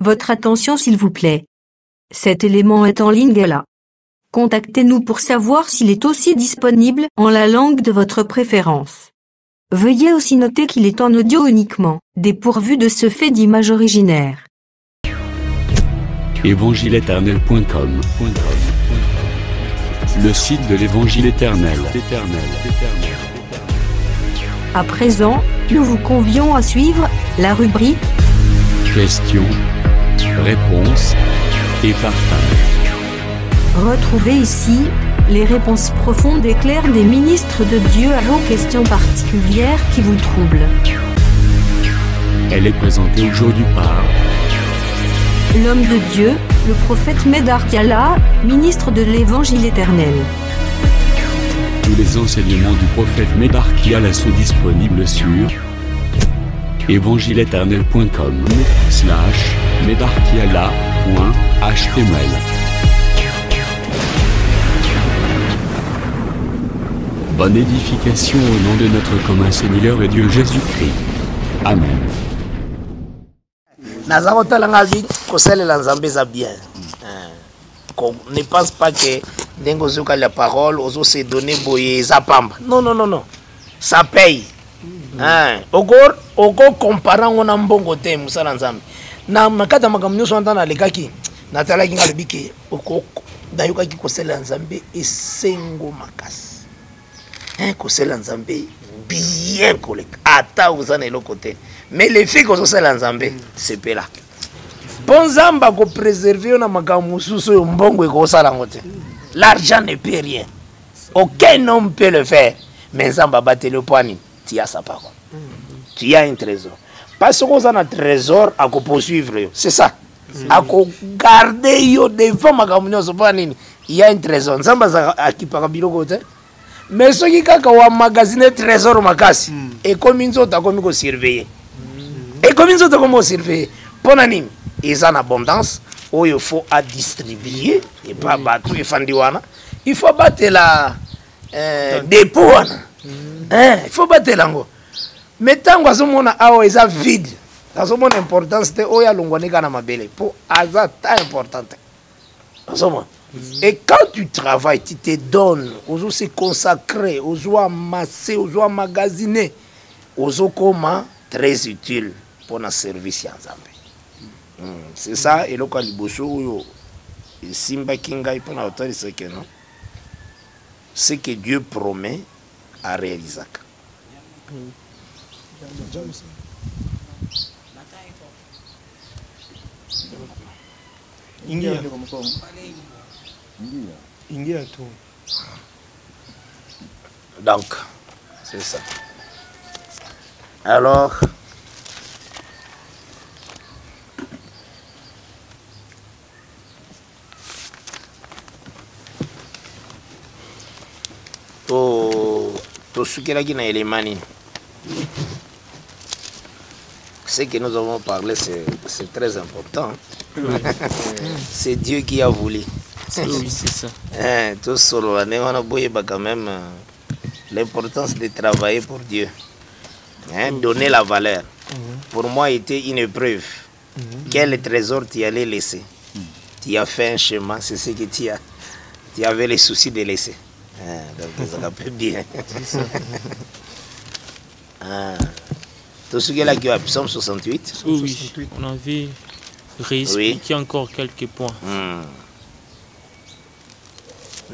Votre attention s'il vous plaît. Cet élément est en ligne là. Contactez-nous pour savoir s'il est aussi disponible en la langue de votre préférence. Veuillez aussi noter qu'il est en audio uniquement, dépourvu de ce fait d'image originaire. Évangile-éternel.com, le site de l'Évangile éternel. À présent, nous vous convions à suivre la rubrique Questions, réponses et partage. Retrouvez ici les réponses profondes et claires des ministres de Dieu à vos questions particulières qui vous troublent. Elle est présentée aujourd'hui par L'homme de Dieu, le prophète Médard Kala, ministre de l'Évangile éternel. Tous les enseignements du prophète Médard Kala sont disponibles sur évangile-éternel.com/médardkiala.html. Bonne édification au nom de notre commun Seigneur et Dieu Jésus-Christ. Amen. Ne pense pas que la parole aux se donner boye zapamba. Non, non, non, non. Ça paye. Oko comparant on a mbongo te musala nzambe. Na makata makamnyo so ntana lekaki. Natala kinga lebiki oko dayoka ki kosela nzambe esengo makasi. Kosela nzambe bien koleka. Ata uzana elo côté. Mais les filles que ça l'ensemble, c'est pas là. Bon zamba ko préserver na makambo susu yo mbongo ko sala ngote. L'argent ne peut rien. Aucun homme peut le faire. Mais zamba battre le poignet, tu as sa parole. Tu as un trésor. Parce qu'on a un trésor à poursuivre, c'est ça. À garder yo devant makambo nyoso pa nini. Il y a un trésor. Zamba a qui para biloko côté. Mais ce qui kaka wa magasiner trésor makasi et comme ils ont comme ko surveiller. Et comme ils ont comme surveiller. Pour nani, ils ont en abondance où il faut à distribuer et pas battre et fandiwana. Il faut battre la dépôt. Il faut battre l'ango. Mais tant que ce monde a vide, dans ce monde importance c'est où il y a l'ongone kana mabele pour hasard très importante. Dans ce monde. Et quand tu travailles, tu te donnes, aux se consacrer, aux amasser, aux magasiner, aux comment très utile pour notre service en Zambie. C'est ça, et le Kaliboso, Simba Kinga, pour l'autorité, c'est que non. Ce que Dieu promet à réaliser. Donc, c'est ça. Alors, ce que nous avons parlé, c'est très important. C'est Dieu qui a voulu. Oui, c'est ça. Tout solo, on a quand même l'importance de travailler pour Dieu. Donner la valeur. Pour moi, était une épreuve. Quel trésor tu allais laisser? Tu as fait un chemin, c'est ce que tu avais les soucis de laisser. Donc, ça peut bien. Tout ce qui est là, qui a Psaume 68. Oui, on avait réexpliqué encore quelques points.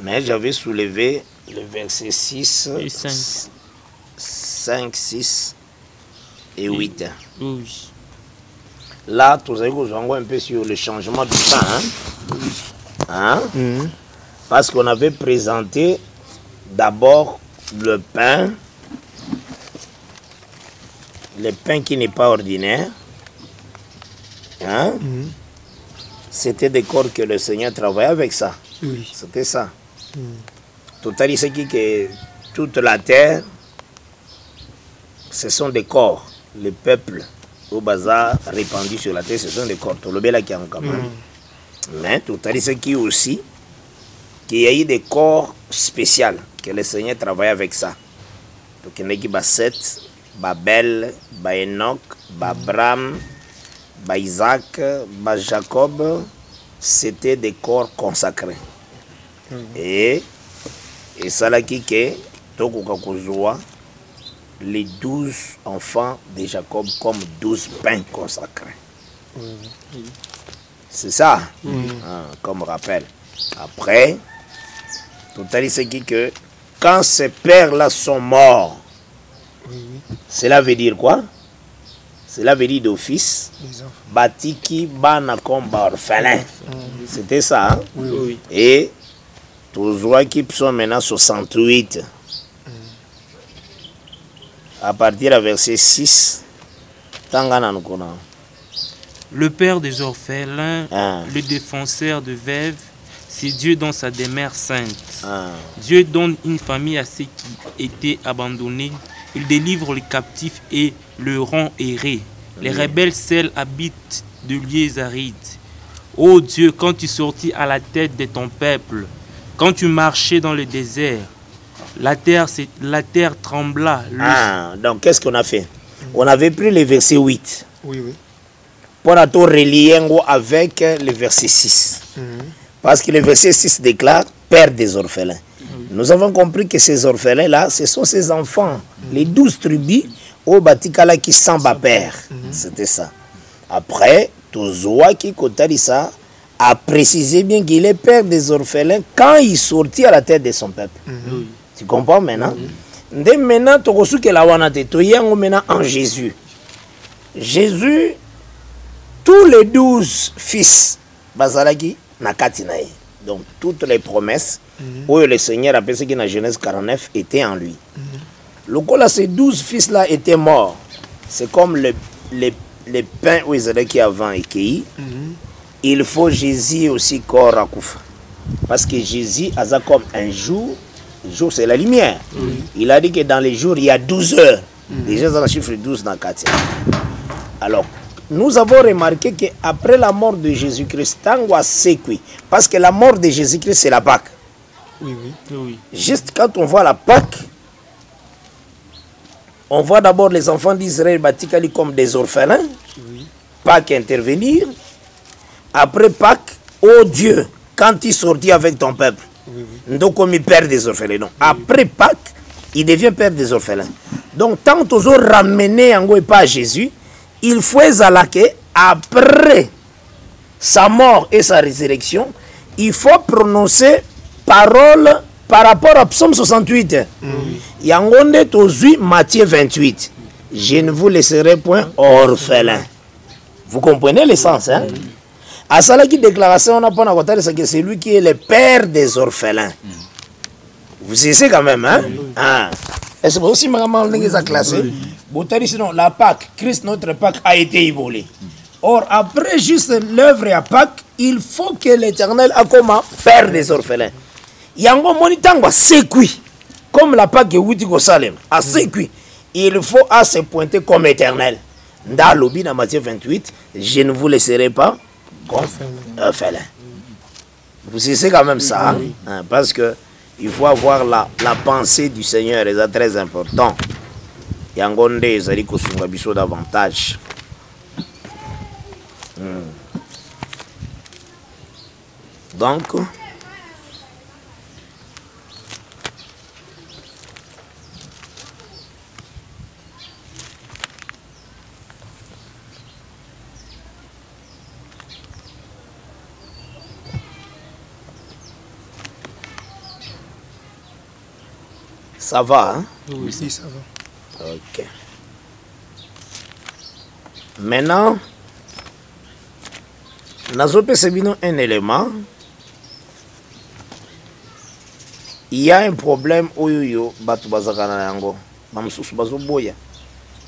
Mais j'avais soulevé le verset 6, Et 5. 5, 6 et 8. Oui. Là, tu as un peu sur le changement du temps. Parce qu'on avait présenté d'abord le pain qui n'est pas ordinaire. C'était des corps que le Seigneur travaillait avec ça. Oui. C'était ça. Tout à l'heure, que toute la terre, ce sont des corps. Le peuple au bazar répandu sur la terre, ce sont des corps. Tout le bel qui a un mais tout à l'heure, qui aussi, qu'il y a eu des corps spéciaux, que le Seigneur travaille avec ça. Donc il y a qui Seth, Babel, Enoch, Abraham, Isaac, Jacob, c'était des corps consacrés. Et ça là qui est les 12 enfants de Jacob comme 12 pains consacrés. C'est ça, comme rappel. Après, tout à l'heure, c'est que quand ces pères-là sont morts, cela veut dire quoi? Cela veut dire d'office, Batiki Bana comme orphelin. C'était ça. Hein? Oui. Et tous qui sont maintenant 68. À partir du verset 6, Le père des orphelins, le défenseur de veuves, c'est Dieu dans sa demeure sainte. Dieu donne une famille à ceux qui étaient abandonnés. Il délivre les captifs et le rend erré. Les rebelles seuls habitent de lieux arides. Ô Dieu, quand tu sortis à la tête de ton peuple, quand tu marchais dans le désert, la terre trembla. Donc qu'est-ce qu'on a fait? On avait pris le verset 8. Oui. Pour tout relier avec le verset 6. Parce que le verset 6 déclare père des orphelins. Nous avons compris que ces orphelins-là, ce sont ces enfants, les 12 tribus au Batikala qui s'en père. C'était ça. Après, Tozoa qui Kotarissa a précisé bien qu'il est père des orphelins quand il sortit à la tête de son peuple. Tu comprends maintenant? Dès maintenant, maintenant en Jésus. Jésus, tous les 12 fils, Bazalaki, Nakatinae. Donc, toutes les promesses où le Seigneur a pensé que dans Genèse 49 étaient en lui. Le coup là, ces 12 fils-là étaient morts. C'est comme les pains où Israël qui avant écueilli. Il faut Jésus aussi corps à Koufa. Parce que Jésus a comme un jour. Le jour, c'est la lumière. Il a dit que dans les jours, il y a 12 heures. Déjà, dans le chiffre 12 dans Katia. Alors, nous avons remarqué qu'après la mort de Jésus-Christ, parce que la mort de Jésus-Christ, c'est la Pâque. Oui. Juste quand on voit la Pâque, on voit d'abord les enfants d'Israël bâtis comme des orphelins. Pâque intervenir. Après Pâque, oh Dieu, quand il sortit avec ton peuple. Donc, comme il perd des orphelins. Donc, après Pâques, il devient père des orphelins. Donc, tant qu'on a ramené en pas à Jésus, il faut que après sa mort et sa résurrection, il faut prononcer parole par rapport à Psaume 68. Il y a Matthieu 28. Je ne vous laisserai point orphelin. Vous comprenez le sens, hein? À ça, la déclaration, on a pas c'est que c'est lui qui est le père des orphelins. Vous savez quand même, hein? Et c'est aussi maman les a classé. Sinon, la Pâque, Christ, notre Pâque, a été immolé. Or, après juste l'œuvre à Pâque, il faut que l'Éternel a comme père des orphelins. Il y a un monitango c'est cuit. Comme la Pâque de Salem, à sécuit. Il faut à se pointer comme éternel. Dans l'objet dans Matthieu 28, je ne vous laisserai pas comme orphelin. Vous savez quand même ça, hein? Parce que il faut avoir la pensée du Seigneur, et c'est très important. Yangonde, ils ont davantage. Donc, ça va, hein? Oui, ça va. Ok. Maintenant, nous avons un élément. Il y a un problème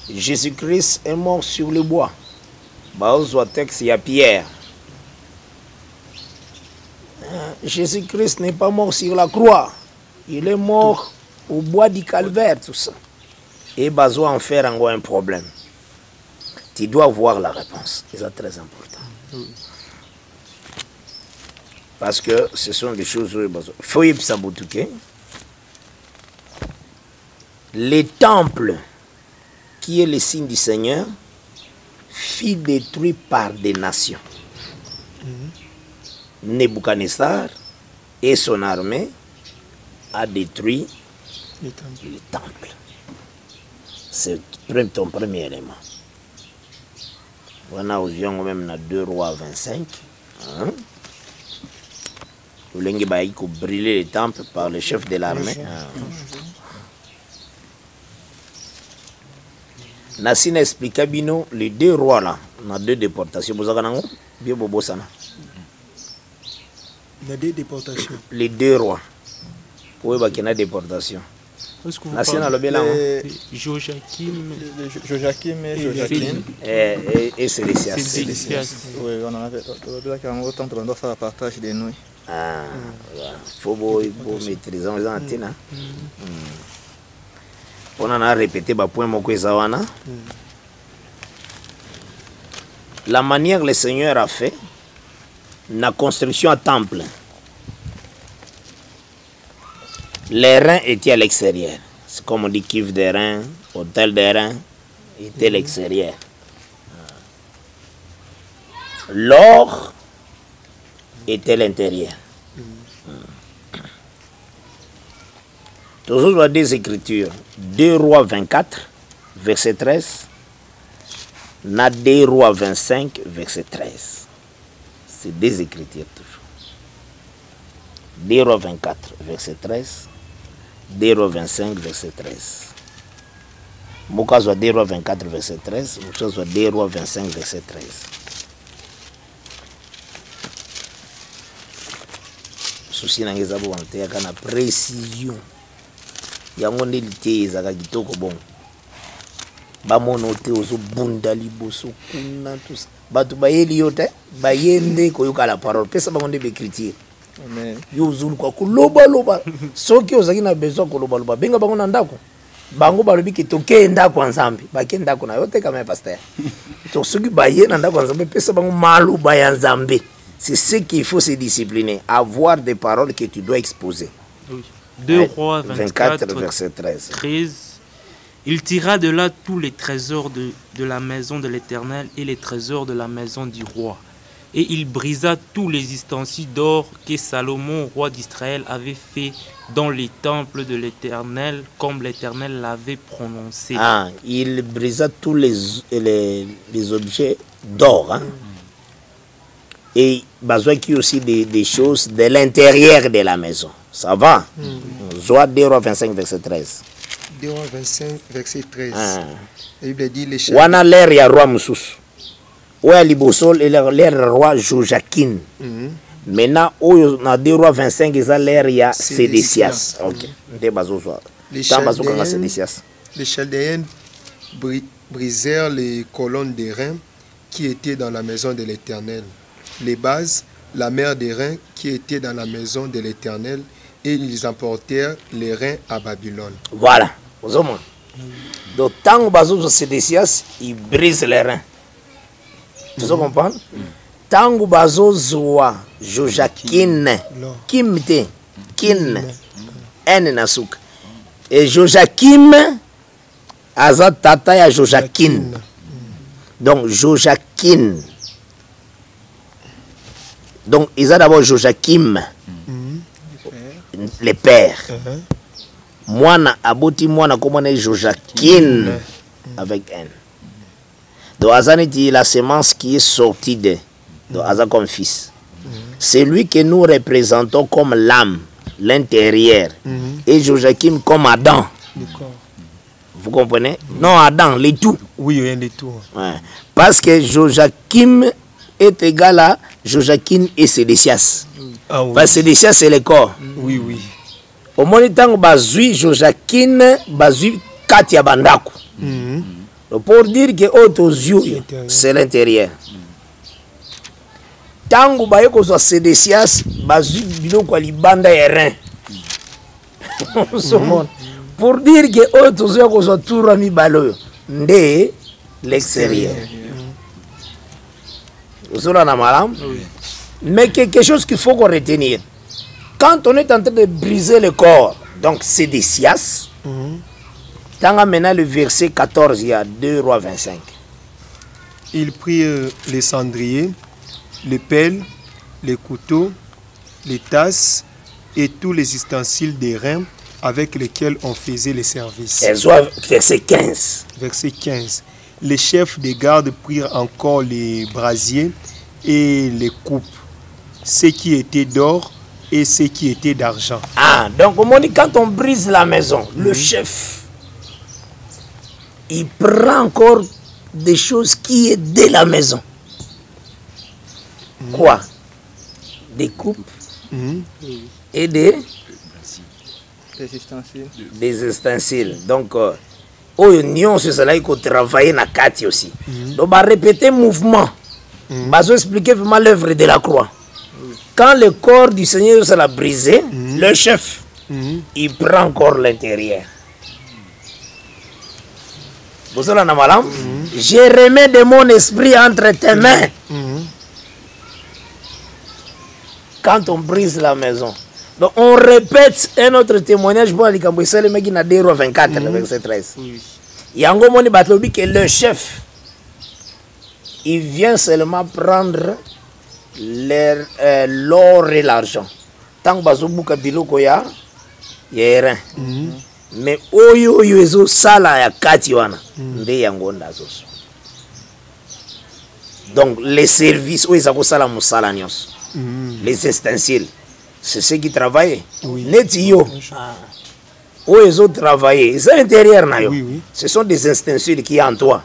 Jésus-Christ est mort sur le bois. Il y a Pierre. Jésus-Christ n'est pas mort sur la croix. Il est mort au bois du calvaire, tout ça. Et Bazo en faire un problème. Tu dois voir la réponse. C'est très important. Parce que ce sont des choses... Foyib Saboutuke. Les temples, qui est le signe du Seigneur, fut détruit par des nations. Nebuchadnezzar et son armée a détruit le temple. C'est ton premier élément. On a aussi même dans 2 Rois 25. Où l'Engi a brûlé le temple par le chef de l'armée. Nassine expliqua bino les 2 rois là, dans 2 déportations. Vous avez bien bobo sana. Il y a 2 déportations. Les 2 rois. Pour eux, il y a des déportations. Nassine a le bien là. Joachim et Sédécias. Oui, on en avait. Autant on doit faire un partage des nouilles. Ah, faut maîtriser les antennes. On en a répété point la manière que le Seigneur a fait la construction à temple. Les reins étaient à l'extérieur. C'est comme on dit kiff des reins, hôtel des reins était à l'extérieur. L'or était l'intérieur. Toujours dans des écritures. 2 Rois 24, verset 13. 2 Rois 25, verset 13. C'est des écritures toujours. 2 Rois 24, verset 13. 2 Rois 25, verset 13. Moka soit 2 Rois 24, verset 13. Moka soit 2 Rois 25, verset 13. Souci na ngeza bo ante kana précision yango ndilité ezaka kitoko bon ba monote ozo bunda liboso kuna tous batu bayeli yote bayende koyoka la parole pesa bango nde écriture amen yo zulu kwa kuloba loba soki ozaki na besoin koloba loba benga bango na ndako bango balobi ki toke ndako nzambe bakende ndako na yote kama pasteur to soki baye na ndako nzambe pesa bango malu ba ya nzambe. C'est ce qu'il faut se discipliner, avoir des paroles que tu dois exposer. Oui. 2 Rois 24, verset 13. Il tira de là tous les trésors de la maison de l'Éternel et les trésors de la maison du roi. Et il brisa tous les ustensiles d'or que Salomon, roi d'Israël, avait fait dans les temples de l'Éternel, comme l'Éternel l'avait prononcé. Ah, il brisa tous les objets d'or. Hein? Et besoin qu'il y ait aussi des choses de l'intérieur de la maison. Ça va? Joie 2 Rois 25, verset 13. 2 Rois 25, verset 13. La Bible dit les chefs. Wana l'air ya roi Moussous. Ouya libosol et l'air roi Joachim. Maintenant, dans 2 Rois 25, ils ont l'air ya Sédécias. Ok. Les Chaldéens brisèrent les colonnes des reins qui étaient dans la maison de l'Éternel. Les bases, la mer des reins qui était dans la maison de l'Éternel, et ils emportèrent les reins à Babylone. Voilà. Donc, tant que Sédécias, ils brisent les reins. Tu comprends? Tant que Joachim, Kimte, Kin, N Nasuk. Et Joachim, Azat Tata ya Joachim. Donc, Joachim. Donc, ils ont d'abord Joachim, les pères. Moi, aboti moi, comment on est Joachim avec N. Donc, Azan dit la semence qui est sortie de. Donc, Azan comme fils. C'est lui que nous représentons comme l'âme, l'intérieur. Et Joachim comme Adam. Vous comprenez? Non, Adam, les tout. Oui, rien de tout. Ouais. Parce que Joachim est égal à Joachim et Sédécias. Ah, oui. Parce que Sédécias, c'est le corps. Oui, oui. Au moment où Bazui, Joachim, Bazui, Katia Bandako. Pour dire que c'est l'intérieur. Tango Bayoko soit Sédécias, Bazui, Biloko Libanda et Rein. Pour dire que Oto soit tout Rami Balo, de l'extérieur. Mais quelque chose qu'il faut retenir. Quand on est en train de briser le corps, donc c'est des sias. Tant maintenant le verset 14, il y a 2 Rois 25. Ils prirent les cendriers, les pelles, les couteaux, les tasses et tous les ustensiles d'airain avec lesquels on faisait les services. Verset 15. Verset 15. Les chefs des gardes prirent encore les brasiers et les coupes, ce qui était d'or et ce qui était d'argent. Ah, donc quand on brise la maison, le chef, il prend encore des choses qui est de la maison. Quoi? Des coupes et des ustensiles. Donc, on se cela il faut travailler na kati aussi. Donc, on va répéter mouvement. On va expliquer vraiment l'œuvre de la croix. Quand le corps du Seigneur sera brisé, le chef, il prend encore l'intérieur. Je remets de mon esprit entre tes mains. Quand on brise la maison. Donc on répète un autre témoignage pour le mec qui n'a 24, verset 13. Yango moni batlobi que le chef, il vient seulement prendre l'or et l'argent. Tant que bazobuka biloko ya rien. Mais oyo ezo sala ya kati wana nde yango ndazoso. Donc les services oyo ezako sala musala nyos. Les ustensiles, c'est ceux qui travaillent. Neti yo. Oyo ezo travailler, c'est l'intérieur na yo. Ce sont des ustensiles qui en toi.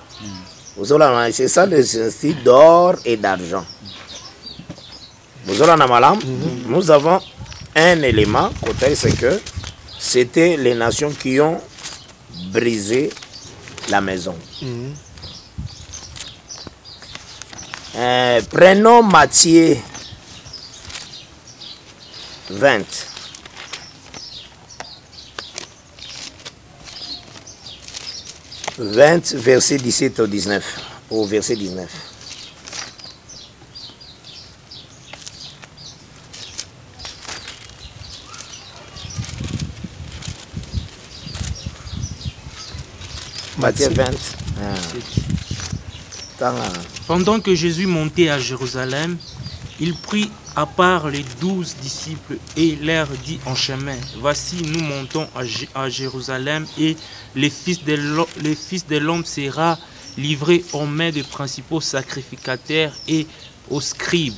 C'est ça les ustensiles d'or et d'argent. Nous avons un élément, c'est que c'était les nations qui ont brisé la maison. Prenons Matthieu 20. Verset 17 au 19. Au verset 19. Matthieu 20. Pendant que Jésus montait à Jérusalem, il prit à part les 12 disciples et leur dit en chemin, voici nous montons à Jérusalem et le Fils de l'homme sera livré aux mains des principaux sacrificateurs et aux scribes.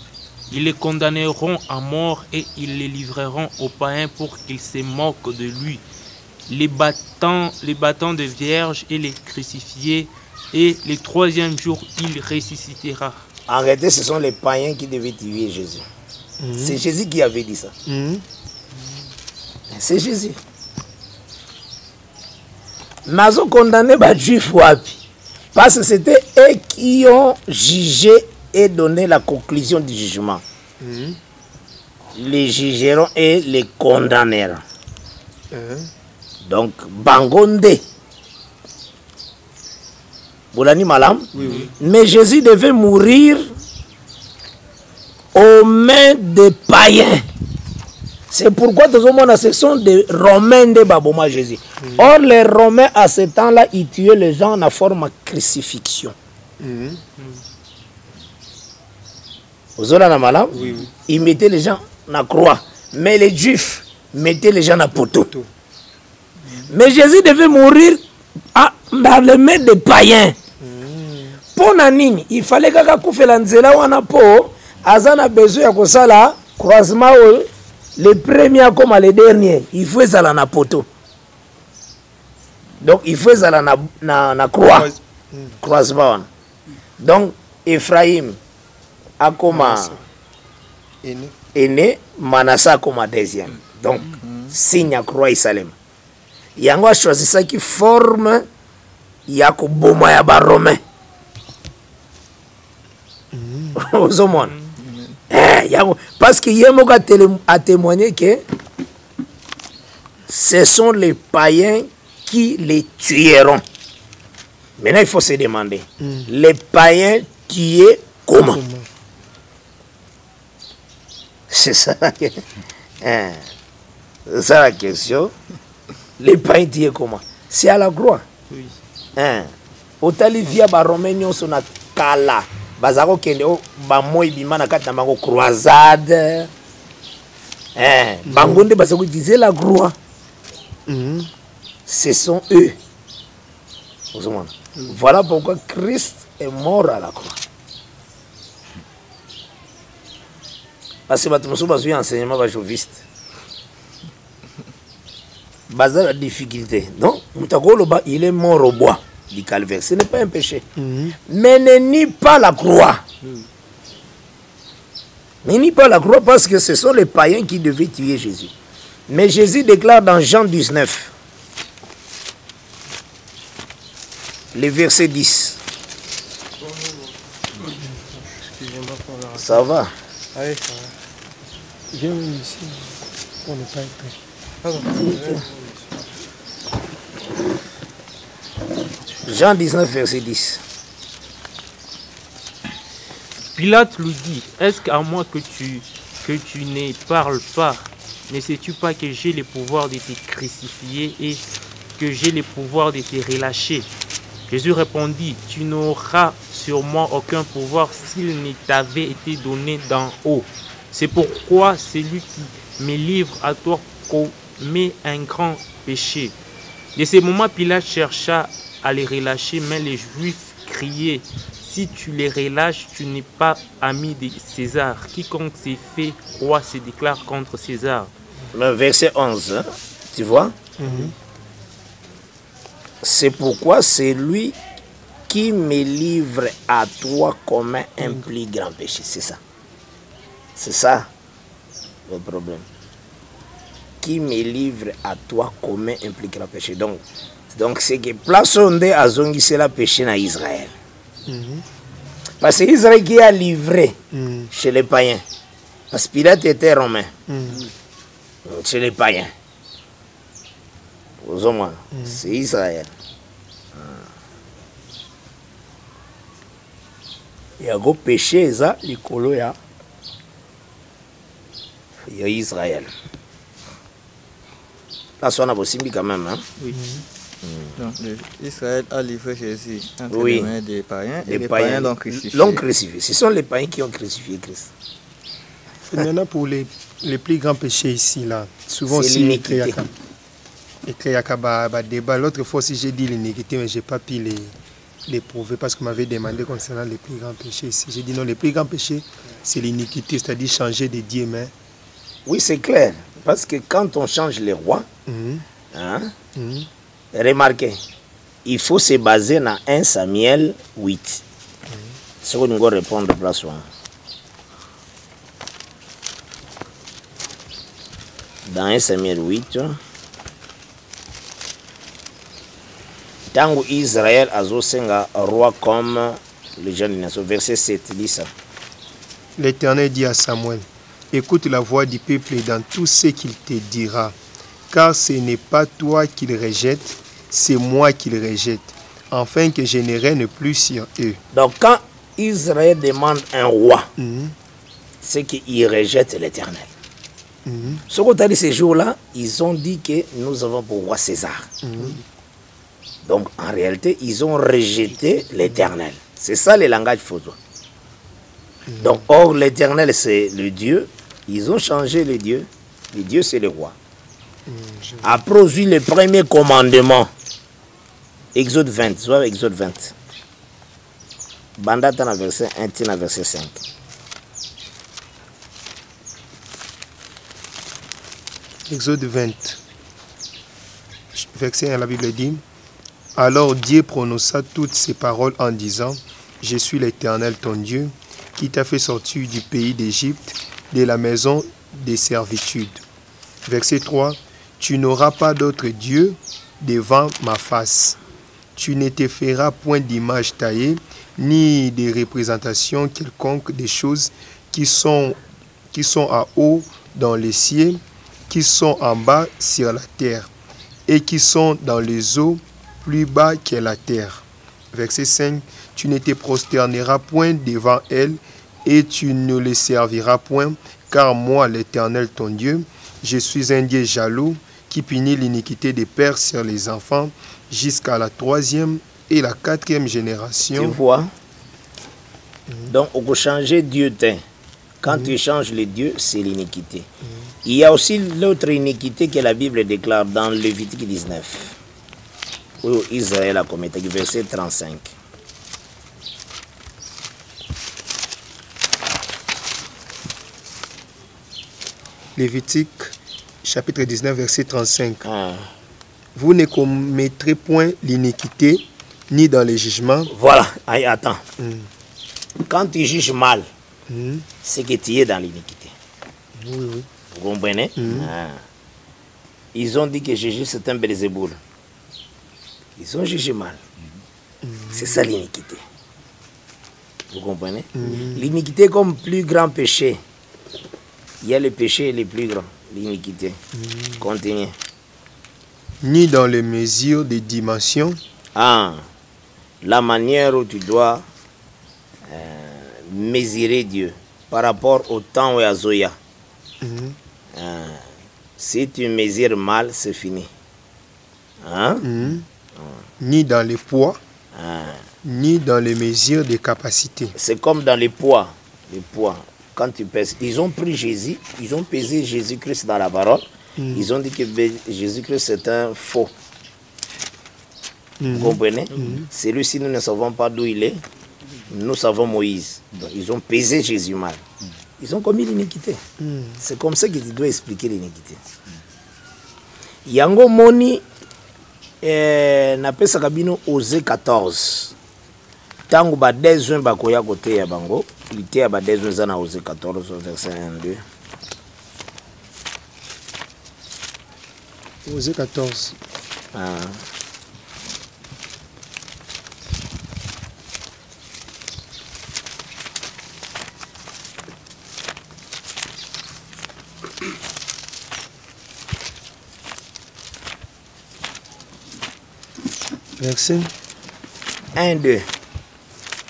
Ils les condamneront à mort et ils les livreront aux païens pour qu'ils se moquent de lui. Les battant de vierges et les crucifier, et le troisième jour, il ressuscitera. En réalité, ce sont les païens qui devaient tuer Jésus. C'est Jésus qui avait dit ça. C'est Jésus. Mais ils ont condamné les Juifs parce que c'était eux qui ont jugé et donné la conclusion du jugement. Les jugeront et les condamneront. Donc, Bangonde. Boulani Malam. Mais Jésus devait mourir aux mains des païens. C'est pourquoi tout le monde ce sont des Romains de Baboma Jésus. Or, les Romains à ce temps-là, ils tuaient les gens en forme de crucifixion. Ils mettaient les gens dans la croix. Mais les Juifs mettaient les gens dans le poteau. Mais Jésus devait mourir dans les mains des païens. Pour Nanini, il fallait que Koufelanzela wana po azana besoin de ça croisement les premiers comme les derniers. Il faut ça na poteau. Donc il faut ça na croix. Croisement. Donc Ephraim a comme aîné, Manasseh comme deuxième. Donc signe à croix Salem. Yango a choisi ça qui forme Yako Boma ya ba Romain. Parce que Yemoga a témoigné que ce sont les païens qui les tueront. Maintenant, il faut se demander, les païens tués comment? C'est ça la question. Les païens tués comment? C'est à la croix. Au Talivia, Romain, on a kala bazako kende o bamoyi bimana kati na bango croisade bango nde bazako utiliser la croix. Ce sont eux. Voilà pourquoi Christ est mort à la croix. Parce que tu as un enseignement joviste. Basé la difficulté. Donc, il est mort au bois du calvaire. Ce n'est pas un péché. Mais ne nie pas la croix. Ne nie pas la croix parce que ce sont les païens qui devaient tuer Jésus. Mais Jésus déclare dans Jean 19, le verset 10. Ça va? Allez, ça va. Viens ici pour ne pas être. Jean 19, verset 10. Pilate lui dit, est-ce qu'à moi que tu ne parles pas? Ne sais-tu pas que j'ai le pouvoir de te crucifier et que j'ai le pouvoir de te relâcher? Jésus répondit, tu n'auras sur moi aucun pouvoir s'il ne t'avait été donné d'en haut. C'est pourquoi celui qui me livre à toi commet un grand péché. De ce moment, Pilate chercha à les relâcher, mais les Juifs criaient, si tu les relâches, tu n'es pas ami de César. Quiconque s'est fait roi se déclare contre César. Le verset 11, hein, tu vois? C'est pourquoi c'est lui qui me livre à toi comme un plus grand péché. C'est ça. C'est ça le problème. Qui me livre à toi comme un plus grand péché. Donc c'est que place onde azongi c'est la péché na Israël. Parce que Israël qui a livré chez les païens. Parce que Pilate était romain. Chez les païens. Aux hommes, c'est Israël. Il y a un péché, ça, il y a Israël. Là, on a aussi quand même. Hein? Oui. Donc, Israël a livré Jésus entre les mains des païens et les païens l'ont crucifié. L'ont crucifié. Ce sont les païens qui ont crucifié Christ. Maintenant, pour les plus grands péchés ici, là, souvent c'est l'iniquité. Débat. L'autre fois aussi, j'ai dit l'iniquité, mais je n'ai pas pu les prouver parce qu'on m'avait demandé concernant les plus grands péchés ici. J'ai dit non, les plus grands péchés, c'est l'iniquité, c'est-à-dire changer de Dieu. Mais... Oui, c'est clair. Parce que quand on change les rois, remarquez, il faut se baser dans 1 Samuel 8. Ce que nous allons répondre de place. Dans 1 Samuel 8, Tango Israël azosenga roi comme les jeunes de nation. Verset 7 dit ça. L'Éternel dit à Samuel, écoute la voix du peuple dans tout ce qu'il te dira, car ce n'est pas toi qu'il rejette, c'est moi qu'il rejette, afin que je ne règne plus sur eux. Donc quand Israël demande un roi, c'est qu'il rejette l'Éternel. Ce qu'on a dit ces jours-là, ils ont dit que nous avons pour roi César. Donc en réalité, ils ont rejeté l'Éternel. C'est ça le langage faux. Donc, or, l'Éternel, c'est le Dieu. Ils ont changé le Dieu. Le Dieu, c'est le roi. A produit le premier commandement. Exode 20. Soit Exode 20. Bandata na verset 1, tina verset 5. Exode 20. Verset 1, la Bible dit, alors Dieu prononça toutes ces paroles en disant, je suis l'Éternel ton Dieu, qui t'a fait sortir du pays d'Égypte, de la maison des servitudes. Verset 3. Tu n'auras pas d'autre Dieu devant ma face. Tu ne te feras point d'image taillée, ni de représentation quelconque des choses qui sont en haut dans les cieux, qui sont en bas sur la terre, et qui sont dans les eaux plus bas que la terre. Verset 5. Tu ne te prosterneras point devant elles, et tu ne les serviras point, car moi, l'Éternel ton Dieu, je suis un Dieu jaloux, qui punit l'iniquité des pères sur les enfants, jusqu'à la 3e et la 4e génération. Tu vois, Donc, on peut changer Dieu. Quand tu changes le Dieu, c'est l'iniquité. Il y a aussi l'autre iniquité que la Bible déclare dans Lévitique 19, où Israël a commis, verset 35. Lévitique, chapitre 19, verset 35. Vous ne commettrez point l'iniquité, ni dans les jugements. Voilà, attends. Quand tu juges mal, c'est que tu es dans l'iniquité. Oui. Vous comprenez? Ils ont dit que Jésus c'est un Belzéboul. Ils ont jugé mal. C'est ça l'iniquité. Vous comprenez? L'iniquité comme plus grand péché. Il y a le péché le plus grand, l'iniquité. Continuez. Ni dans les mesures des dimensions. La manière où tu dois mesurer Dieu par rapport au temps où il y a Zoya. Si tu mesures mal, c'est fini. Ni dans les poids, ni dans les mesures des capacités. C'est comme dans les poids. Les poids. Quand tu pèses, ils ont pris Jésus, ils ont pesé Jésus-Christ dans la parole. Ils ont dit que Jésus-Christ c'est un faux. Vous comprenez? Celui-ci, nous ne savons pas d'où il est. Nous savons Moïse. Donc, ils ont pesé Jésus mal. Ils ont commis l'iniquité. C'est comme ça que tu dois expliquer l'iniquité. Yango Moni na pesa kabino Osée 14. Tango ba 10 juin bakoya kote ya bango. Lité ya ba 10 juin na Osée 14 verset 1 2. Osée 14. Verset 1, 2.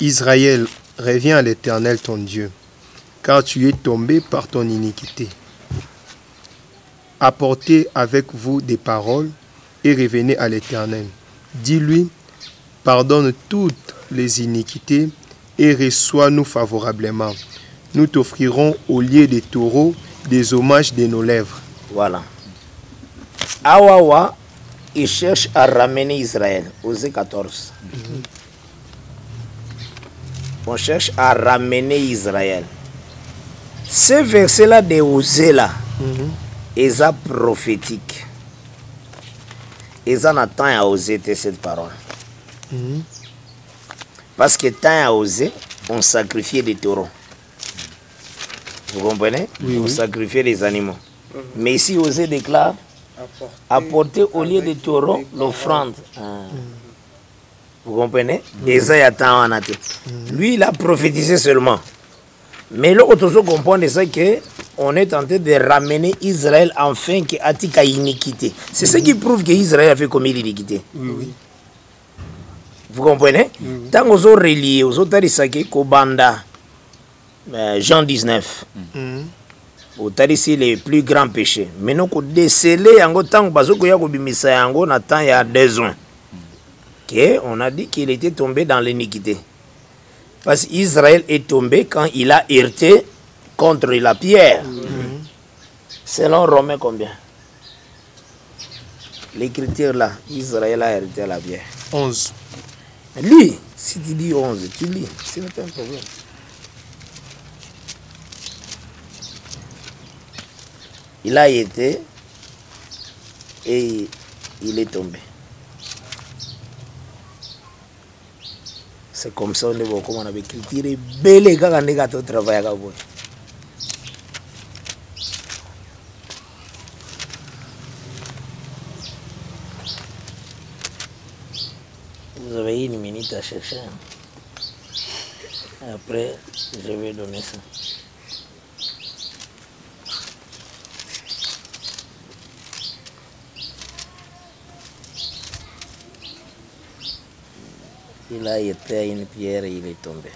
Israël, reviens à l'Éternel ton Dieu, car tu es tombé par ton iniquité. Apportez avec vous des paroles et revenez à l'Éternel. Dis-lui, pardonne toutes les iniquités et reçois-nous favorablement. Nous t'offrirons au lieu des taureaux des hommages de nos lèvres. Voilà. Awawa, il cherche à ramener Israël. Osée 14. On cherche à ramener Israël. Ce verset-là de Osée là, est prophétique. Ils en attendent à oser cette parole. Parce que tant à oser, on sacrifiait des taureaux. Vous comprenez? On sacrifiait les animaux. Mais ici, Osée déclare apporter au lieu des taureaux l'offrande. Vous comprenez? Et ça, attend en attente. Lui, il a prophétisé seulement. Mais l'autre chose comprend c'est que on est tenté de ramener Israël enfin qui a tika iniquité. C'est ce qui prouve que Israël a fait commis l'iniquité. Vous comprenez? Tant que vous relié aux autres Kobanda, Jean 19. Au ici les plus grands péchés. Mais nous avons décelé en tant que il y a 2 ans. On a dit qu'il était tombé dans l'iniquité. Parce qu'Israël est tombé quand il a heurté contre la pierre. Selon Romains combien? L'écriture là, Israël a heurté la pierre. 11. Lui, si tu dis 11, tu lis. Ce n'est pas un problème. Il a été et il est tombé. C'est comme ça on est beaucoup on avait écrit belle quand on est au travail à Gabon. Vous avez 1 minute à chercher. Après, je vais donner ça. Il a été à une pierre et il est tombé.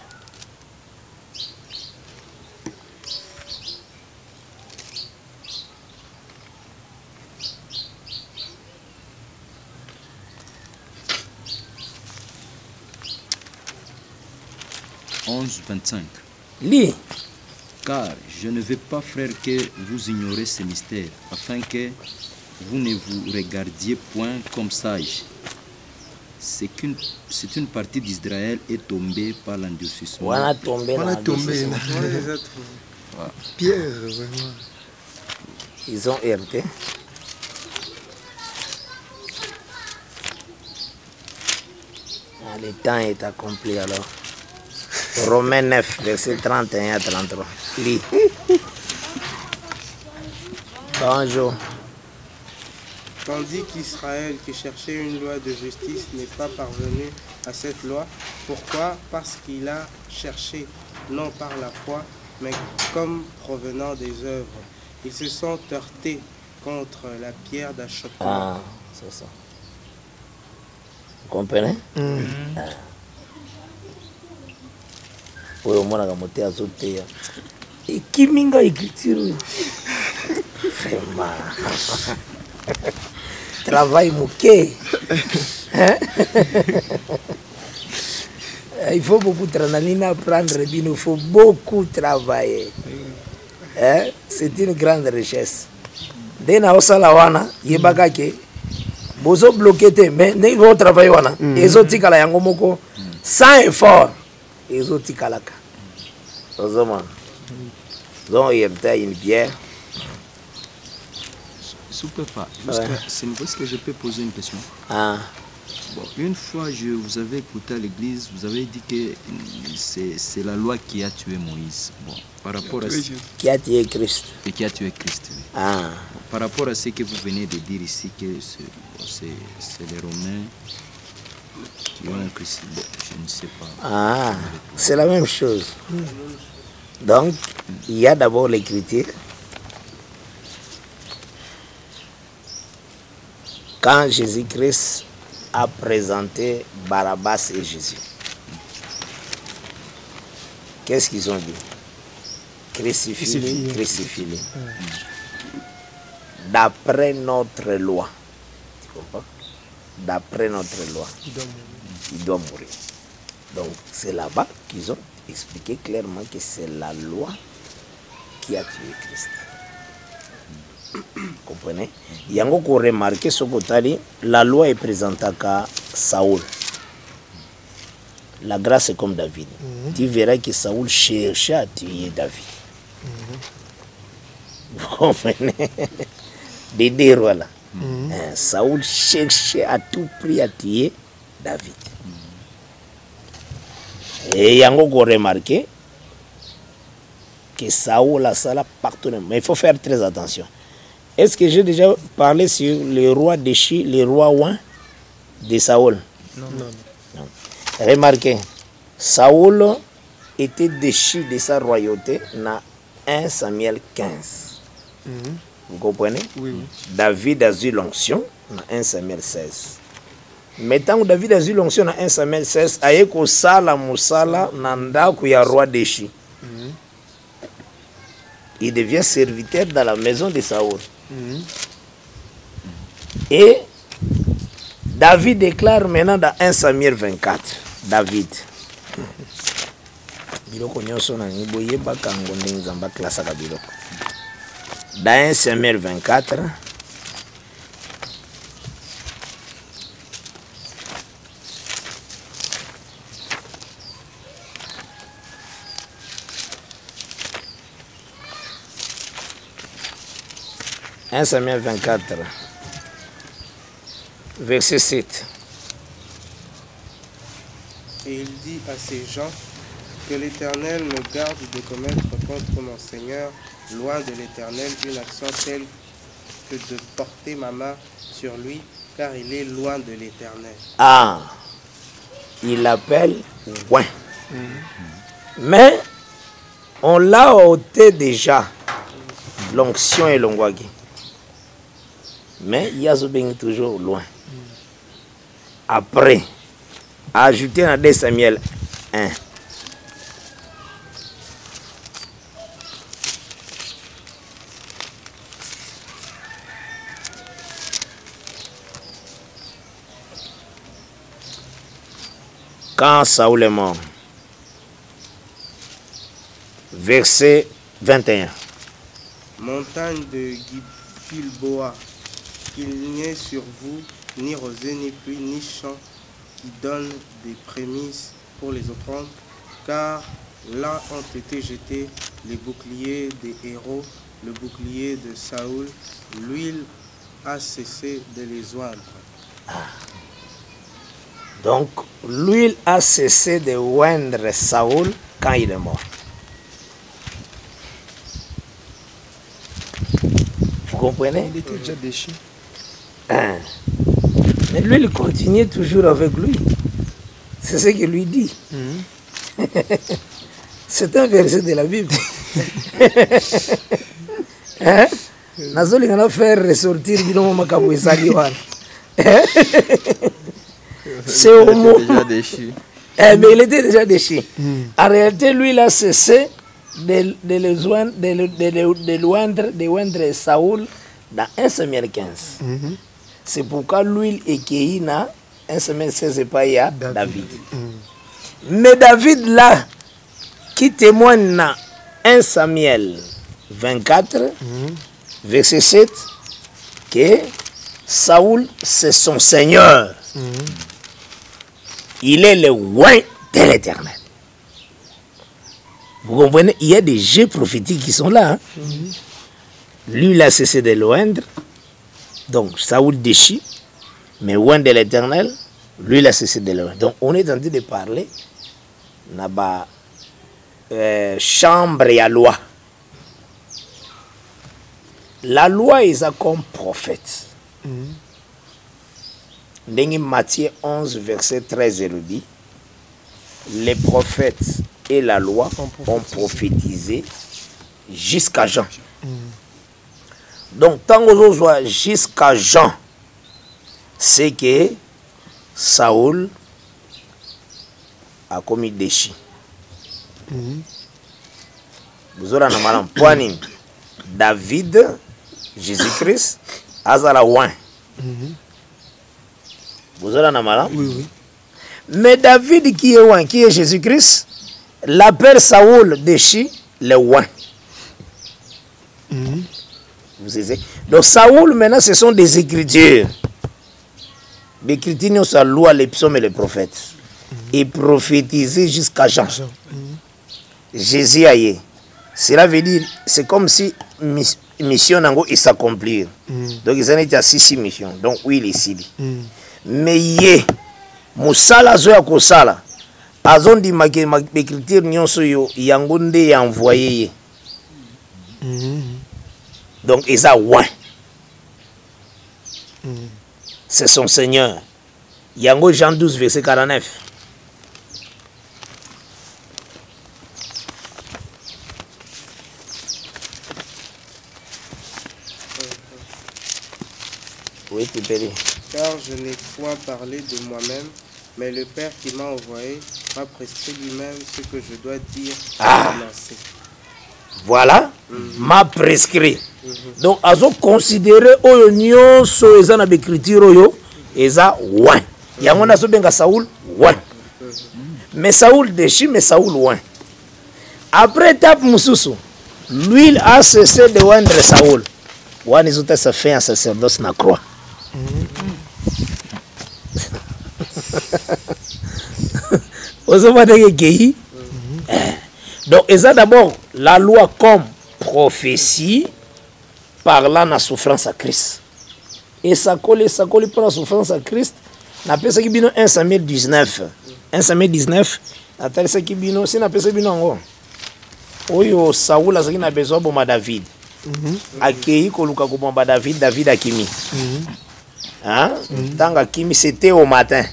11, 25. Lis. Car je ne veux pas, frère, que vous ignorez ces mystères, afin que vous ne vous regardiez point comme sages. C'est une partie d'Israël est tombée par l'endurcissement. On a tombé. Pierre, vraiment. Ils ont hérité. Le temps est accompli alors. Romains 9, verset 31 à 33. Lis. Bonjour. Tandis qu'Israël, qui cherchait une loi de justice, n'est pas parvenu à cette loi. Pourquoi? Parce qu'il a cherché, non par la foi, mais comme provenant des œuvres. Ils se sont heurtés contre la pierre d'achoppement. Ah, c'est ça. Vous comprenez? Oui, au moins, on a monté à sauter. Et qui minga écriture? Vraiment. Travail mouquet. Il faut beaucoup de apprendre, il faut beaucoup travailler. C'est une grande richesse. Dès que vous avez dit, vous avez bloqué, mais vous avez travaillé. Vous avez dit, sans effort, vous avez dit, vous avez dit, une bière. Super pas. Est-ce que je peux poser une question? Ah. Bon, une fois, je vous avais écouté à l'église, vous avez dit que c'est la loi qui a tué Moïse. Bon, par rapport à ce... Qui a tué Christ. Et qui a tué Christ, oui. Ah. Bon, par rapport à ce que vous venez de dire ici, que c'est les Romains qui ont crucifié. Bon, je ne sais pas. Ah, c'est la même chose. Donc, il y a d'abord l'écriture. Quand Jésus-Christ a présenté Barabbas et Jésus, qu'est-ce qu'ils ont dit? Crucifie-le, crucifie-le. D'après notre loi. Tu comprends? D'après notre loi, il doit mourir. Donc, c'est là-bas qu'ils ont expliqué clairement que c'est la loi qui a tué Christ. Comprenez? Il y a encore remarqué ce que la loi est présentée à Saoul. La grâce est comme David. Tu verras que Saoul cherchait à tuer David. Vous comprenez? Des deux rois là. Saoul cherchait à tout prix à tuer David. Et il y a encore remarqué que Saoul a ça là partout. Mais il faut faire très attention. Est-ce que j'ai déjà parlé sur le roi déchu, le roi ouin de Saoul? Non. Remarquez, Saoul était déchu de sa royauté dans 1 Samuel 15. Vous comprenez? Oui. David a eu l'onction dans 1 Samuel 16. Mais tant que David a eu l'onction dans 1 Samuel 16, il y a un sala musala nanda kuya roi déchu. Il devient serviteur dans la maison de Saoul. Et David déclare maintenant dans 1 Samuel 24. David. Dans 1 Samuel 24. « 1 Samuel 24, verset 7. Et il dit à ces gens que l'Éternel me garde de commettre contre mon Seigneur, loin de l'Éternel, une action telle que de porter ma main sur lui, car il est loin de l'Éternel. » Ah, il l'appelle loin. Mais on l'a ôté déjà, l'onction et l'ongwagi. Mais il y a toujours loin. Après, ajouter dans 2 Samuel 1. Quand Saoul est mort, verset 21. Montagne de Gilboa, qu'il n'y ait sur vous ni rosée, ni pluie, ni champ qui donne des prémices pour les offrandes, car là ont été jetés les boucliers des héros, le bouclier de Saoul, l'huile a cessé de les oindre. Donc, l'huile a cessé de oindre Saoul quand il est mort. Vous comprenez? Il était déjà déchu. Hein? Mais lui, il continue toujours avec lui. C'est ce qu'il lui dit. C'est un verset de la Bible. Hein? Nazoli va faire ressortir Binomo Makabu Saliwan. C'est au mot. Déjà déchu. Mais il était déjà déchu. En réalité, lui, il a cessé de oindre Saoul dans 1 Samuel 15. C'est pourquoi l'huile est cueillie dans 1 Samuel 16 et pas à David. Mais David, là, qui témoigne dans 1 Samuel 24, verset 7, que Saoul, c'est son Seigneur. Il est le oint de l'Éternel. Vous comprenez? Il y a des jeux prophétiques qui sont là. Hein? Lui, il a cessé de l'oindre. Donc, Saoul déchire. Mais oint de l'Éternel, lui, il a cessé de l'oindre. Donc, on est en train de parler de chambre et à loi. La loi est comme prophète. Dans Matthieu 11, verset 13, il dit, les prophètes et la loi ont prophétisé jusqu'à Jean. Donc, tant qu'on soit jusqu'à Jean, c'est que Saoul a commis des chiens. Vous aurez un malin point. David, Jésus-Christ, Azara Ouin. Vous aurez un malin? Oui. Mais David qui est Ouin, qui est Jésus-Christ, l'appelle Saoul déchi le Ouin. Vous savez? Donc Saoul, maintenant, ce sont des écritures. Les écritures sur la loi, les psaumes et les prophètes. Et prophétisé jusqu'à Jean. Jésus a eu. Cela veut dire, c'est comme si mission nango il s'accomplir. Donc ils en étaient à 6 missions. Donc oui, il est ici. Mais yé, Moussala zoya kosala. Azon di écriture nyonso yo yangonde ya envoyé. Donc ils a ouin. C'est son Seigneur. Yango Jean 12 verset 49. Oui, tu peux dire. Car je n'ai point parlé de moi-même, mais le Père qui m'a envoyé m'a prescrit lui-même ce que je dois dire et annoncer. Voilà, m'a prescrit. Donc, ils ont considéré oyo nyonso eza na écriture oyo eza ouin. Yango na so benga Saoul ouin. Mais Saoul déchi, mais Saoul ouin. Après étape mususu, l'huile a cessé de oindre Saoul. Ouin ils ont fait un sacerdoce na croix. Donc, ils ont d'abord la loi comme prophétie parlant de la souffrance à Christ. Et ça colle pour la souffrance à Christ. On appelle ça qui bino 1 Samuel 19. 1 Samuel 19, on appelle ça qui bino, c'est on appelle ça bino. Oyo Saoul a besoin de bomba David. Akei koluka ko bomba David, David akimi. Hein? Tant Akimi, c'était au matin.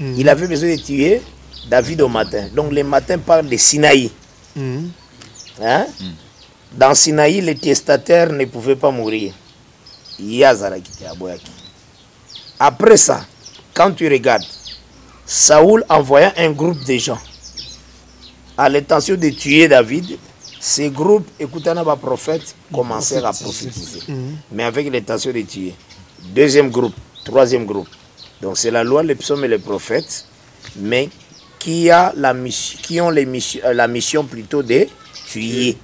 Il avait besoin de tuer David au matin. Donc le matin parle de Sinaï. Hein? Dans Sinaï, les testataires ne pouvaient pas mourir. Après ça, quand tu regardes, Saoul envoya un groupe de gens à l'intention de tuer David. Ces groupes, écoutant les prophètes, commencèrent à prophétiser. Mais avec l'intention de tuer. Deuxième groupe, troisième groupe. Donc c'est la loi, les psaumes et les prophètes, mais qui ont la mission plutôt de tuer.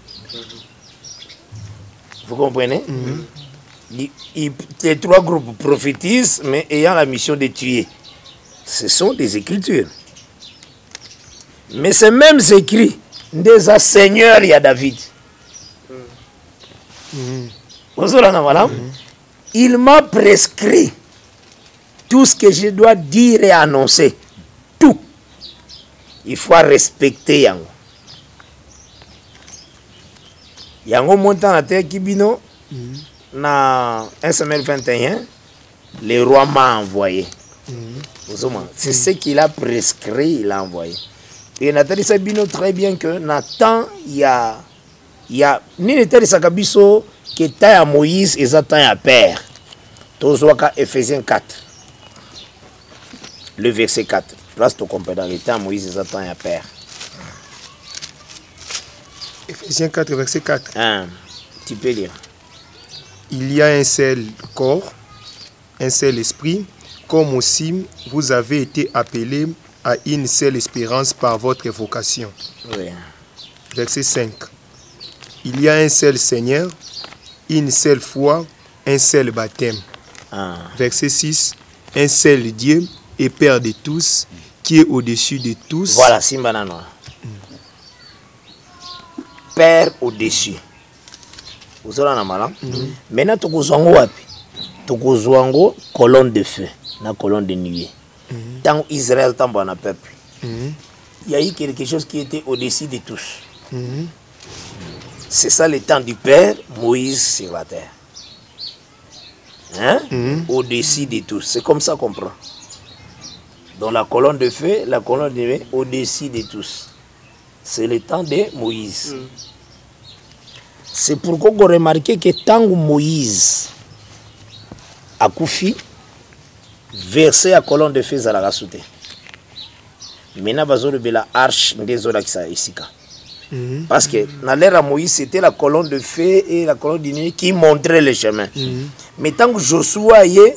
Vous comprenez? Les 3 groupes prophétisent, mais ayant la mission de tuer. Ce sont des écritures. Mais ces mêmes écrits, des seigneurs, il y a David. Il m'a prescrit tout ce que je dois dire et annoncer. Tout. Il faut respecter Yango. Yango montant la terre Kibino, na 1 Samuel 21, le roi m'a envoyé. C'est ce qu'il a prescrit, il a envoyé. Et Nathalie Sabino très bien que Nathan, il y a ni Nathalie Sakabiso qui est à Moïse et Zatan à Père. Tozwaka Ephésiens 4. Le verset 4. Place tu comprends dans l'état Moïse et Zatan à Père. Ephésiens 4, verset 4. Tu peux lire. Il y a un seul corps, un seul esprit, comme aussi vous avez été appelés à une seule espérance par votre vocation. Oui. Verset 5. Il y a un seul Seigneur, une seule foi, un seul baptême. Verset 6. Un seul Dieu et Père de tous, qui est au-dessus de tous. Voilà, Simbanano. Père au-dessus. Vous avez un malin. Maintenant, tu as colonne de feu, na colonne de nuée. Tant Israël, tant bon peuple. Il y a eu quelque chose qui était au-dessus de tous. C'est ça le temps du Père, Moïse sur la terre. Hein? Au-dessus de tous. C'est comme ça qu'on prend. Dans la colonne de feu, la colonne de nuée, au-dessus de tous. C'est le temps de Moïse. C'est pourquoi vous remarquez que tant que Moïse a Koufi, versé à colonne de feu à la rasoute. Maintenant, vous avez la arche des Olakisa ici. Parce que dans l'ère à Moïse, c'était la colonne de feu et la colonne de nuit qui montraient le chemin. Mais tant que Josué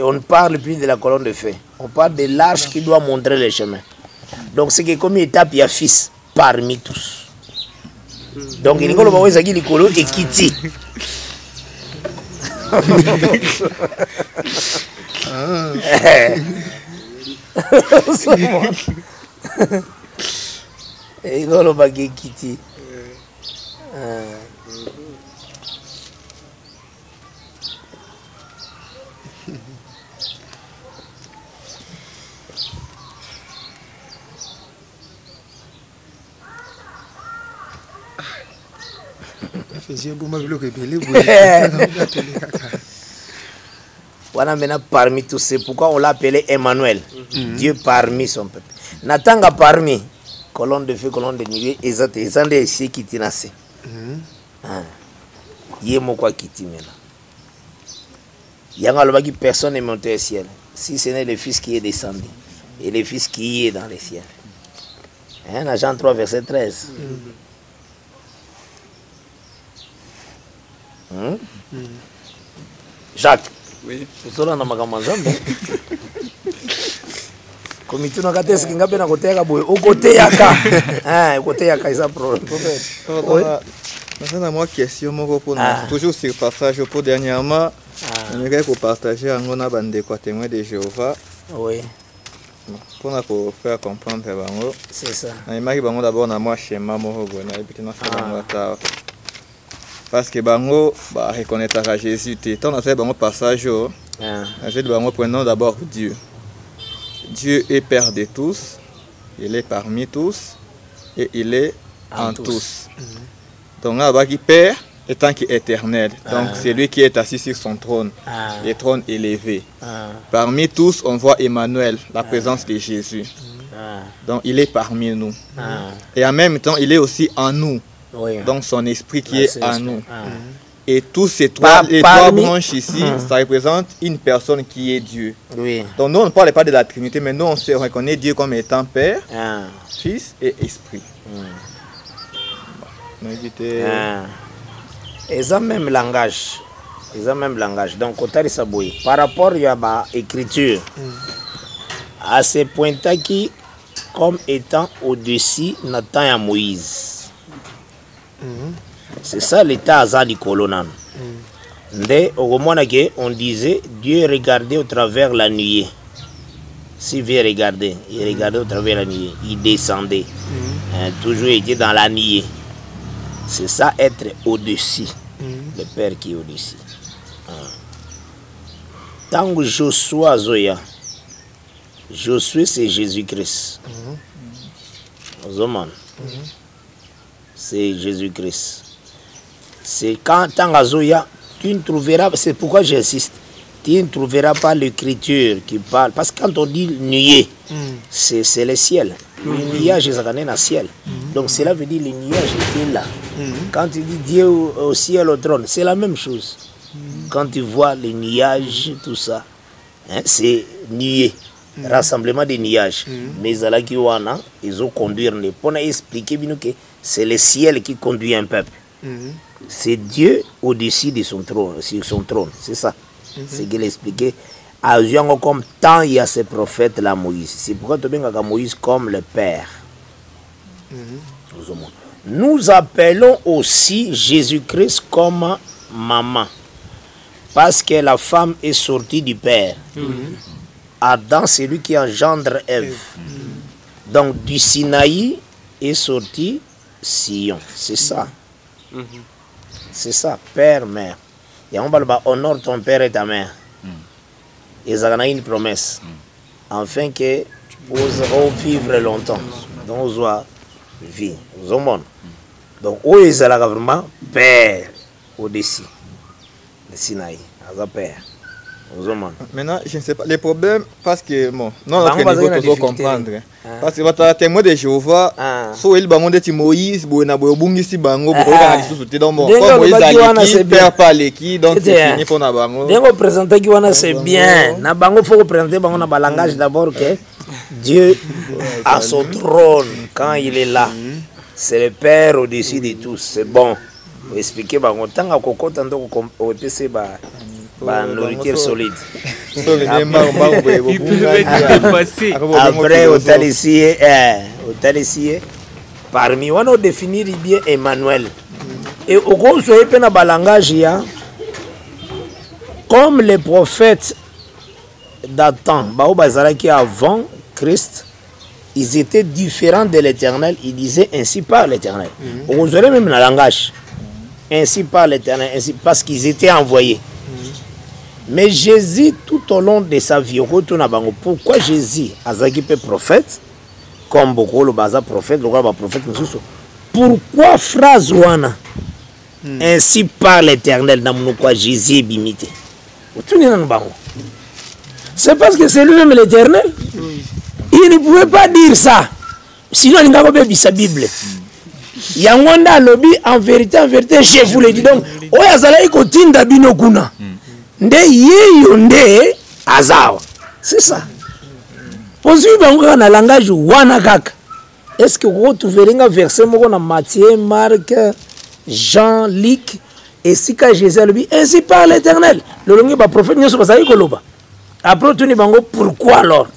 on ne parle plus de la colonne de feu. On parle de l'arche qui doit montrer le chemin. Donc c'est que comme étape, il y a fils parmi tous. Donc il y a les colo et Kiti. Et il y a Kiti. Voilà maintenant parmi tous, c'est pourquoi on l'a appelé Emmanuel, Dieu parmi son peuple. Natanga parmi, colonne de feu, colonne de nuée, et ça des ici qui t'inassent. Yémo quoi qui t'imène. Yanga qui personne n'est monté au ciel, si ce n'est le Fils qui est descendu, et le Fils qui est dans le ciel. Hein, Jean 3, verset 13. Jacques, oui. Vous avez comité na kate skinga pe na côté ya boy au côté yaka côté yaka ça problème. Maintenant moi question moko pour toujours sur passage pour dernièrement j'aimerais qu'on partage en na bande quoi témoin de Jéhovah. Oui. Pour faire comprendre bango. C'est ça. J'aimerais bango d'abord na moi schéma moko bona et puis na faire parce que bango ba reconnaître à Jésus tant on fait bango passage je bango prenons d'abord Dieu. Dieu est Père de tous, il est parmi tous et il est en tous. Donc là qui Père étant qui est éternel. Donc c'est lui qui est assis sur son trône, le trône élevé. Parmi tous on voit Emmanuel, la présence de Jésus. Donc il est parmi nous. Et en même temps il est aussi en nous. Oui. Donc son esprit qui est en nous. Et tous ces trois branches ici, ça représente une personne qui est Dieu. Oui. Donc nous on ne parle pas de la Trinité, mais nous on se reconnaît Dieu comme étant Père, Fils et Esprit. Ils ont même langage. Donc par rapport à l'écriture, à ce point-là qui comme étant au-dessus Nathan et Moïse. C'est ça l'état azali colonam. Nde on disait Dieu regardait au travers la nuée. Si Dieu regardait, il regardait au travers la nuée, il descendait. Toujours était dans la nuée. C'est ça être au-dessus. Le Père qui est au-dessus. Tango Joshua Zoya. Josué c'est Jésus-Christ. C'est Jésus-Christ. C'est quand Tango Zoya, tu ne trouveras, c'est pourquoi j'insiste, tu ne trouveras pas l'écriture qui parle. Parce que quand on dit nuée, c'est le ciel. Le nuage est dans le ciel. Donc cela veut dire le nuage était là. Quand tu dis Dieu au ciel, au trône, c'est la même chose. Quand tu vois les nuages, tout ça, hein, c'est nuée. Rassemblement des nuages. Mais ils ont conduit, pour expliquer que c'est le ciel qui conduit un peuple. C'est Dieu au-dessus de son trône, sur son trône. C'est ça. C'est qu'il expliquait. Comme tant il y a ces prophètes là, Moïse. C'est pourquoi tu as Moïse comme le Père. Nous appelons aussi Jésus-Christ comme maman. Parce que la femme est sortie du Père. Adam, c'est lui qui engendre Ève. Donc du Sinaï est sorti Sion. C'est ça. C'est ça, père, mère. Et on va honore ton père et ta mère. Et ça a une promesse. Afin que tu puisses vivre longtemps. Donc on doit vivre. Donc où est vraiment père au-dessus. Le Sinaï, à père. Maintenant, je ne sais pas, les problèmes, parce que, bon, non, notre niveau, tu dois comprendre. Parce que, tu as témoin de Jéhovah, so il bango de Moïse, bouna boyobungi si bango, bouna na sous donc bon, comme Moïse a dit, père pas l'équi, donc c'est fini pour na bango. Dengo présenter qui wana c'est bien. Na bango faut présenter bango na langage d'abord que Dieu a son trône quand il est là. C'est le Père au-dessus de tous, c'est bon. Expliquer bango tant à coco tant au PC ba nourriture solide. Après, au Talissier, parmi on a défini bien Emmanuel. Et au gros, dans langage, comme les prophètes d'antan, avant Christ, ils étaient différents de l'Éternel. Ils disaient ainsi par l'Éternel. Vous aurez même le langage. Ainsi par l'Éternel, ainsi parce qu'ils étaient envoyés. Mais Jésus, tout au long de sa vie, pourquoi Jésus a été prophète, comme beaucoup le baza prophète, le prophète, pourquoi phrase wana ainsi par l'Éternel, pourquoi Jésus est bimité? C'est parce que c'est lui-même l'Éternel. Il ne pouvait pas dire ça. Sinon, il n'a pas sa Bible. Yangwanda lobby, en vérité, je vous le dis. Donc, Oyazala ikotinda bino kuna. Nde yeyo nde azawa. C'est ça. Aujourd'hui, on a un langage wana kaka. Est-ce que vous trouvez un verset dans Matthieu, Marc, Jean, Luc, et si quand Jésus lui ainsi par l'Éternel. Le langue ba prophète nyoso basali koloba. Après tout ni bango pourquoi alors?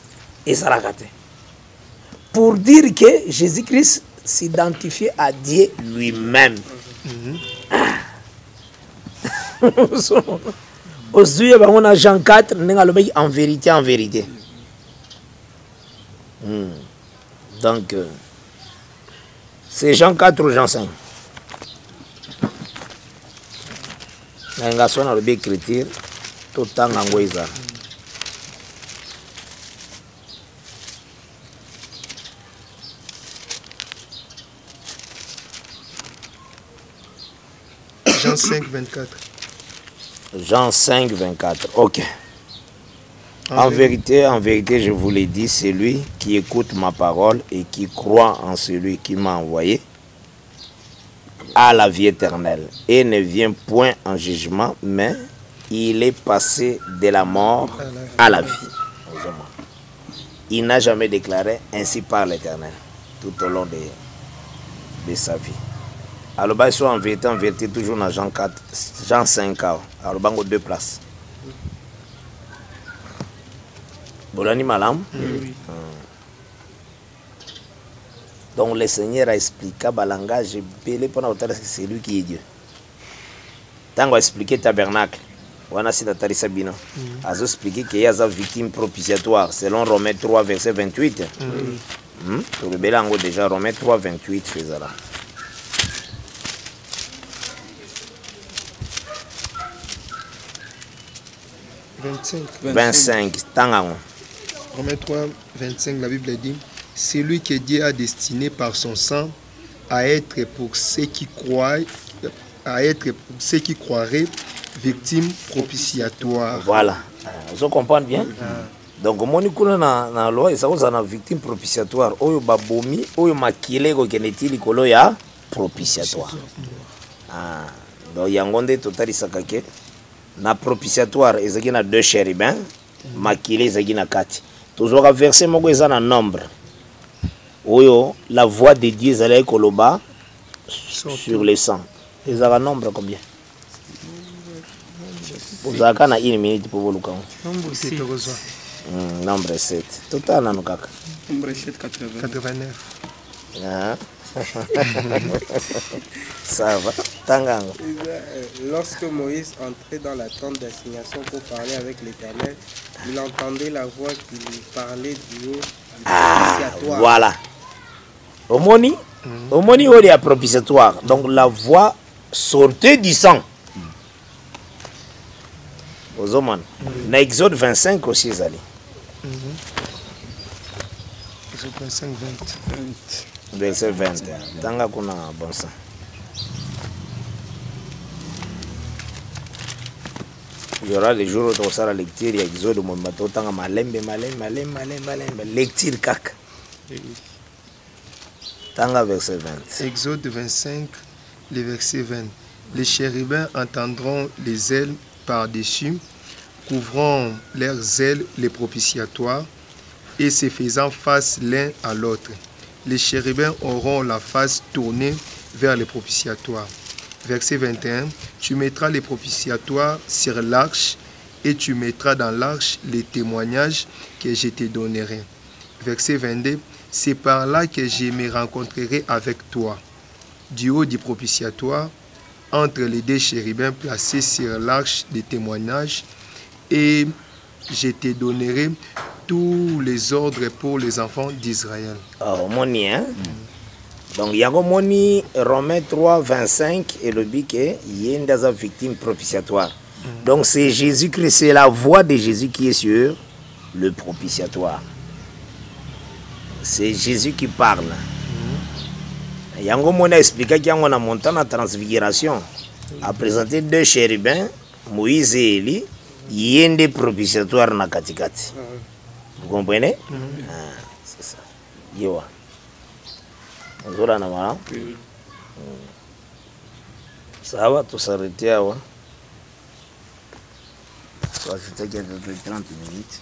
Et ça raconte. Pour dire que Jésus-Christ s'identifiait à Dieu lui-même. Aujourd'hui, on a Jean 4, en vérité, en vérité. Donc, c'est Jean 4 ou Jean 5. Il y a un écriture, tout le temps en Ouïza. Jean 5, 24. Jean 5, 24. Ok. En vérité, je vous l'ai dit, c'est lui qui écoute ma parole et qui croit en celui qui m'a envoyé à la vie éternelle et ne vient point en jugement, mais il est passé de la mort à la vie. Il n'a jamais déclaré ainsi par l'Éternel tout au long de sa vie. Alors, ils sont en vérité, toujours dans Jean 4, Jean 5, alors, il y a 2 places. Bolani Malam. Donc le Seigneur a expliqué le langage belé pendant que c'est lui qui est Dieu. Tant qu'on a expliqué le tabernacle, on a expliqué qu'il y a une victime propitiatoire selon Romains 3, verset 28. Le bélango déjà, Romains 3, 28, faisait là. « 25, Romains 3, 25, la Bible dit, c'est lui que Dieu a destiné par son sang à être pour ceux qui croient, victime propitiatoire. » Voilà, vous comprenez bien? Donc, on a na loi, et ça vous a victime propitiatoire. Oyo babomi, oyo makile ko kenetili kolo ya propitiatoire. Donc, yangonde totali sakake. Na propitiatoire, ezaki na 2 chérubins, makile ezaki na 4. Toujours verset moko eza na nombre. Oyo la voix de Dieu ezali koloba sur les 100. Ezaka nombre combien? Vous avez na 1 minute pour vous le compter. Nombre 7. Total nano kaka. Nombre 7 89. Ça va. Tangang. Lorsque Moïse entrait dans la tente d'assignation pour parler avec l'Éternel, il entendait la voix qui lui parlait du haut du propitiatoire. Voilà. Omoni il y a propitiatoire. Donc la voix sortait du sang. Aux hommes. Dans Exode 25 aussi, ils allaient. Exode 25, 20. Verset 20. Tanga kuna bon sang. Il y aura les jours où tu vas la lecture, il y a Exode, mon bateau, tanga malembe. Lecture kak. Tanga verset 20. Exode 25, le verset 20. Les chérubins entendront les ailes par-dessus, couvrant leurs ailes les propitiatoires, et se faisant face l'un à l'autre. Les chérubins auront la face tournée vers les propitiatoires. Verset 21. Tu mettras les propitiatoires sur l'arche et tu mettras dans l'arche les témoignages que je te donnerai. Verset 22. C'est par là que je me rencontrerai avec toi. Du haut du propitiatoire, entre les 2 chérubins placés sur l'arche des témoignages, et je te donnerai tous les ordres pour les enfants d'Israël. Oh, moni, hein? Donc, il y a moni Romains 3, 25 et le but qu'il y a une victime propitiatoire. Donc, c'est Jésus-Christ, c'est la voix de Jésus qui est sur le propitiatoire. C'est Jésus qui parle. Il y a moni expliqué qu'il y a une montagne de transfiguration. A présenté 2 chérubins, Moïse et Élie, il y a une propitiatoire na katikati. Vous comprenez? C'est ça. Yewa. On a na ça va tout s'arrêter là. Ça va c'était qu'il y a 30 minutes.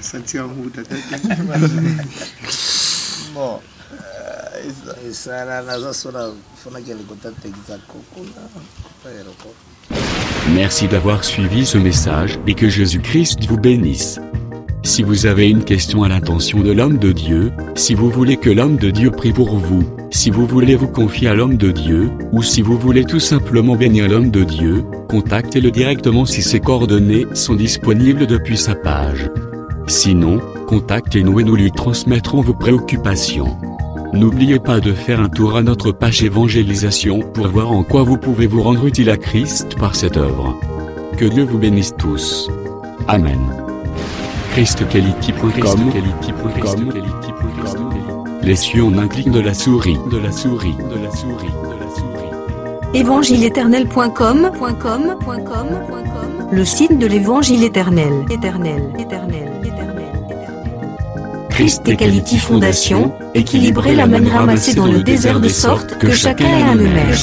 Ça tient en route. Bon. Et ça là, il faut qu'il y ait le contact exact. Merci d'avoir suivi ce message et que Jésus-Christ vous bénisse. Si vous avez une question à l'intention de l'homme de Dieu, si vous voulez que l'homme de Dieu prie pour vous, si vous voulez vous confier à l'homme de Dieu, ou si vous voulez tout simplement bénir l'homme de Dieu, contactez-le directement si ses coordonnées sont disponibles depuis sa page. Sinon, contactez-nous et nous lui transmettrons vos préoccupations. N'oubliez pas de faire un tour à notre page évangélisation pour voir en quoi vous pouvez vous rendre utile à Christ par cette œuvre. Que Dieu vous bénisse tous. Amen. ChristQuality.com. Les cieux en un clic de la souris. Évangile-éternel.com, le site de l'évangile éternel. Christ Equality Fondation, équilibrer la manne ramassée dans le désert de sorte que chacun ait un numère.